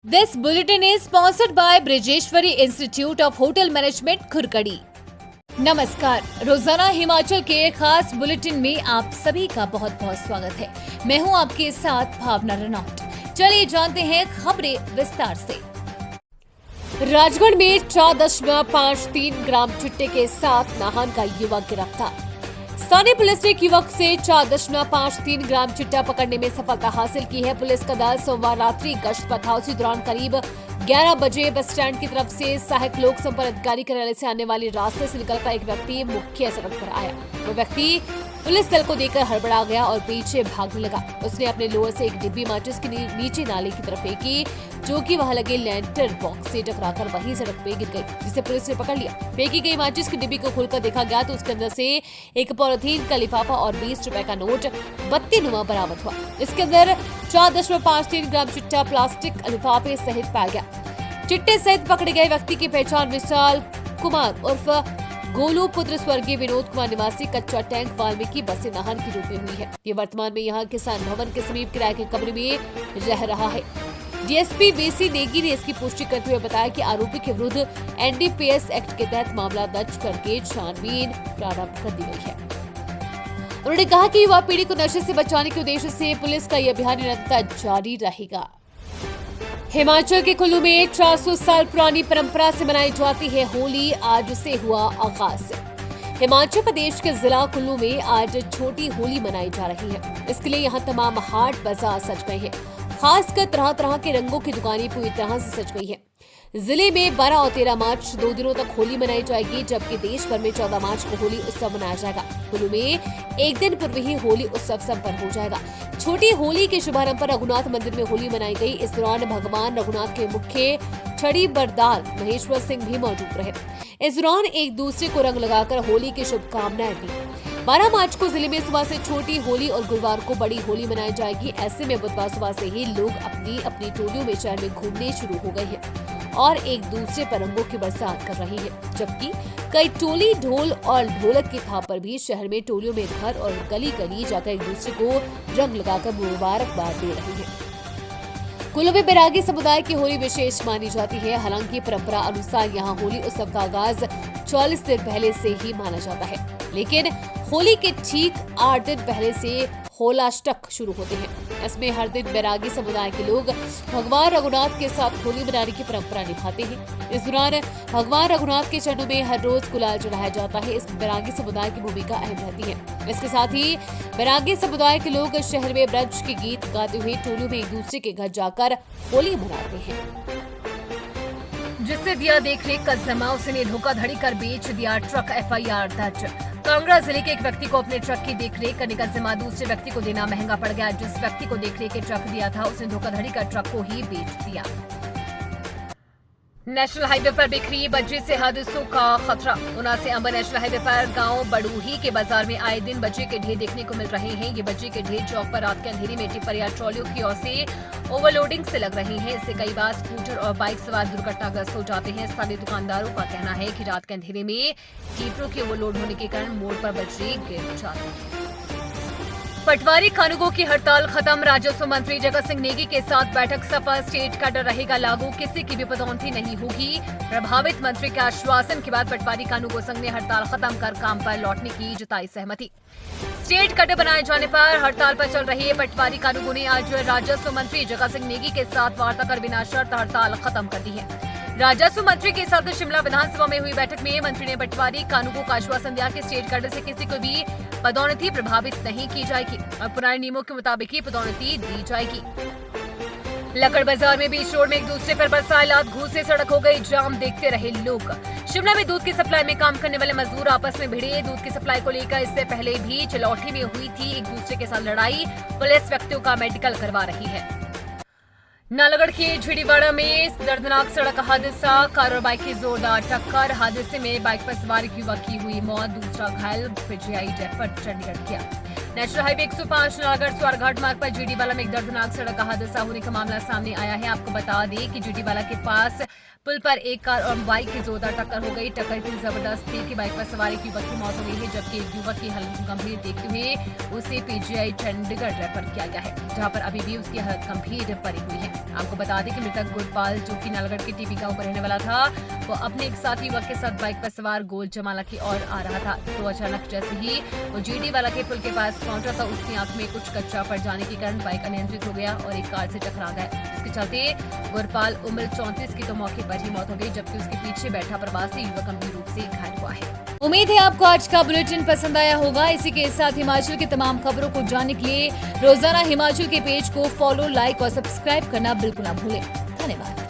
This bulletin is sponsored by Brijeshwari institute of hotel management Khurkadi. नमस्कार, रोजाना हिमाचल के खास बुलेटिन में आप सभी का बहुत बहुत स्वागत है। मैं हूं आपके साथ भावना रनौट। चलिए जानते हैं खबरें विस्तार से। राजगढ़ में 4.53 ग्राम चिट्टे के साथ नाहन का युवक गिरफ्तार। स्थानीय पुलिस ने एक युवक से 4.53 ग्राम चिट्टा पकड़ने में सफलता हासिल की है। पुलिस का दल सोमवार रात्रि गश्त पर था। उसी दौरान करीब 11 बजे बस स्टैंड की तरफ से सहायक लोक संपर्क अधिकारी कार्यालय से आने वाले रास्ते से निकलकर एक व्यक्ति मुख्य सड़क पर आया। वो व्यक्ति पुलिस दल को देखकर हड़बड़ा गया और पीछे भागने लगा। उसने अपने लोअर से एक डिब्बी माचिस के नीचे नाले की तरफ फेंकी, जो कि वहां लगे लेंटर बॉक्स से टकराकर वहीं सड़क पे गिर गई, जिसे पुलिस ने पकड़ लिया। फेंकी गई माचिस की डिब्बी को खोलकर देखा गया तो उसके अंदर से एक पॉलिथीन का लिफाफा और 20 रुपए का नोट बत्तीनुमा बरामद हुआ। इसके अंदर 4.53 ग्राम चिट्टा प्लास्टिक लिफाफे सहित पाया गया। चिट्टे सहित पकड़े गए व्यक्ति की पहचान विशाल कुमार उर्फ गोलू पुत्र स्वर्गीय विनोद कुमार निवासी कच्चा टैंक वाल्मीकि बस्ती नाहन के रूप में हुई है। ये वर्तमान में यहाँ किसान भवन के समीप किराए के कमरे में रह रहा है। डीएसपी वीसी नेगी ने इसकी पुष्टि करते हुए बताया कि आरोपी के विरुद्ध एनडीपीएस एक्ट के तहत मामला दर्ज करके छानबीन प्रारंभ कर दी गई है। उन्होंने कहा कि युवा पीढ़ी को नशे से बचाने के उद्देश्य से पुलिस का यह अभियान निरंतर जारी रहेगा। हिमाचल के कुल्लू में 400 साल पुरानी परंपरा से मनाई जाती है होली। आज से हुआ आगाज। हिमाचल प्रदेश के जिला कुल्लू में आज छोटी होली मनाई जा रही है। इसके लिए यहाँ तमाम हाट बाजार सज गए हैं। खासकर तरह तरह के रंगों की दुकानें पूरी तरह से सज गई है। जिले में 12 और 13 मार्च 2 दिनों तक होली मनाई जाएगी, जबकि देश भर में 14 मार्च को होली उत्सव मनाया जाएगा। कुल्लू में एक दिन पूर्व ही होली उत्सव संपन्न हो जाएगा। छोटी होली के शुभारंभ पर रघुनाथ मंदिर में होली मनाई गई। इस दौरान भगवान रघुनाथ के मुख्य छड़ी बरदार महेश्वर सिंह भी मौजूद रहे। इस दौरान एक दूसरे को रंग लगाकर होली की शुभकामनाएं दी। 12 मार्च को जिले में सुबह से छोटी होली और गुरुवार को बड़ी होली मनाई जाएगी। ऐसे में बुधवार सुबह से ही लोग अपनी अपनी टोलियों में शहर में घूमने शुरू हो गए हैं और एक दूसरे पर रंगों की बरसात कर रही है, जबकि कई टोली ढोल और ढोलक की थाप पर भी शहर में टोलियों में घर और गली गली जाकर एक दूसरे को रंग लगाकर मुबारकबाद दे रही है। कुल्लू में बैरागी समुदाय की होली विशेष मानी जाती है। हालांकि परंपरा अनुसार यहाँ होली उत्सव का आगाज 40 दिन पहले से ही माना जाता है, लेकिन होली के ठीक 8 दिन पहले से होलाष्टक शुरू होते हैं। इसमें हर दिन बैरागी समुदाय के लोग भगवान रघुनाथ के साथ होली मनाने की परंपरा निभाते हैं। इस दौरान भगवान रघुनाथ के चरणों में हर रोज गुलाल चढ़ाया जाता है। इस बैरागी समुदाय की भूमिका अहम रहती है। इसके साथ ही बैरागी समुदाय के लोग शहर में ब्रज के गीत गाते हुए टोलियों में एक दूसरे के घर जाकर होली मनाते हैं। जिससे दिया देखरेख का जमा, उसने धोखाधड़ी कर बेच दिया ट्रक। एफआईआर दर्ज। कांगड़ा जिले के एक व्यक्ति को अपने ट्रक की देखरेख करने का जिम्मा दूसरे व्यक्ति को देना महंगा पड़ गया। जिस व्यक्ति को देखरेख के ट्रक दिया था, उसने धोखाधड़ी कर ट्रक को ही बेच दिया। नेशनल हाईवे पर बिखरी बजरी से हादसों का खतरा। ऊना से अंबा नेशनल हाईवे पर गांव बड़ूही के बाजार में आए दिन बजरी के ढेर देखने को मिल रहे हैं। ये बजरी के ढेर चौक पर रात के अंधेरे में टिप्पर या ट्रॉलियों की ओर से ओवरलोडिंग से लग रहे हैं। इससे कई बार स्कूटर और बाइक सवार दुर्घटनाग्रस्त हो जाते हैं। स्थानीय दुकानदारों का कहना है कि रात के अंधेरे में टिप्परों के ओवरलोड होने के कारण मोड़ पर बजरी गिर जाती है। पटवारी कानूनगो की हड़ताल खत्म। राजस्व मंत्री जगत सिंह नेगी के साथ बैठक सफल। स्टेट कैडर रहेगा लागू, किसी की भी पदोन्नति नहीं होगी। प्रभावित मंत्री के आश्वासन के बाद पटवारी कानूनगो संघ ने हड़ताल खत्म कर काम पर लौटने की जताई सहमति। स्टेट कैडर बनाए जाने पर हड़ताल पर चल रही पटवारी कानूनगो ने आज राजस्व मंत्री जगत सिंह नेगी के साथ वार्ता कर बिना शर्त हड़ताल खत्म कर दी है। राजस्व मंत्री के साथ शिमला विधानसभा में हुई बैठक में मंत्री ने पटवारी कानूनगो का आश्वासन दिया कि स्टेट कैडर से किसी को भी पदोन्नति प्रभावित नहीं की जाएगी और पुराने नियमों के मुताबिक ही पदोन्नति दी जाएगी। लकड़ बाजार में बीच रोड में एक दूसरे पर बरसाए लात घूसे, सड़क हो गई जाम, देखते रहे लोग। शिमला में दूध की सप्लाई में काम करने वाले मजदूर आपस में भिड़े। दूध की सप्लाई को लेकर इससे पहले भी चिलौठी में हुई थी एक दूसरे के साथ लड़ाई। पुलिस व्यक्तियों का मेडिकल करवा रही है। नालागढ़ के झिड़ीवाड़ा में दर्दनाक सड़क हादसा। कार और बाइक की जोरदार टक्कर। हादसे में बाइक पर सवार एक युवक की हुई मौत, दूसरा घायल। पीजीआई रेफर चंडीगढ़ किया। नेशनल हाईवे 105 नालागढ़ स्वारघाट मार्ग पर जीडीवाला में एक दर्दनाक सड़क हादसा होने का मामला सामने आया है। आपको बता दें कि जीडीवाला के पास पुल पर एक कार और बाइक की जोरदार टक्कर हो गई। टक्कर इतनी जबरदस्त थी कि बाइक पर सवार एक युवक की मौत हो गई है, जबकि एक युवक की हालत गंभीर देखते हुए उसे पीजीआई चंडीगढ़ रेफर किया गया है, जहां पर अभी भी उसकी हालत गंभीर पड़ी हुई है। आपको बता दें कि मृतक गुरपाल, जो कि नालागढ़ के टीबी गांव पर रहने वाला था, वो अपने एक साथी युवक के साथ बाइक पर सवार गोल जमाला की ओर आ रहा था। तो अचानक जैसे ही वो जीडीवाला के पुल के पास पहुंचा था, उसकी आंख में कुछ कच्चा पड़ जाने के कारण बाइक अनियंत्रित हो गया और एक कार से टकरा गया, जिसके चलते गुरपाल उम्र 34 की तो मौके पर ही मौत हो गई, जबकि उसके पीछे बैठा प्रवासी युवक गंभीर रूप से घायल हुआ है। उम्मीद है आपको आज का बुलेटिन पसंद आया होगा। इसी के साथ हिमाचल की तमाम खबरों को जानने के लिए रोजाना हिमाचल के पेज को फॉलो, लाइक और सब्सक्राइब करना बिल्कुल ना भूलें। धन्यवाद।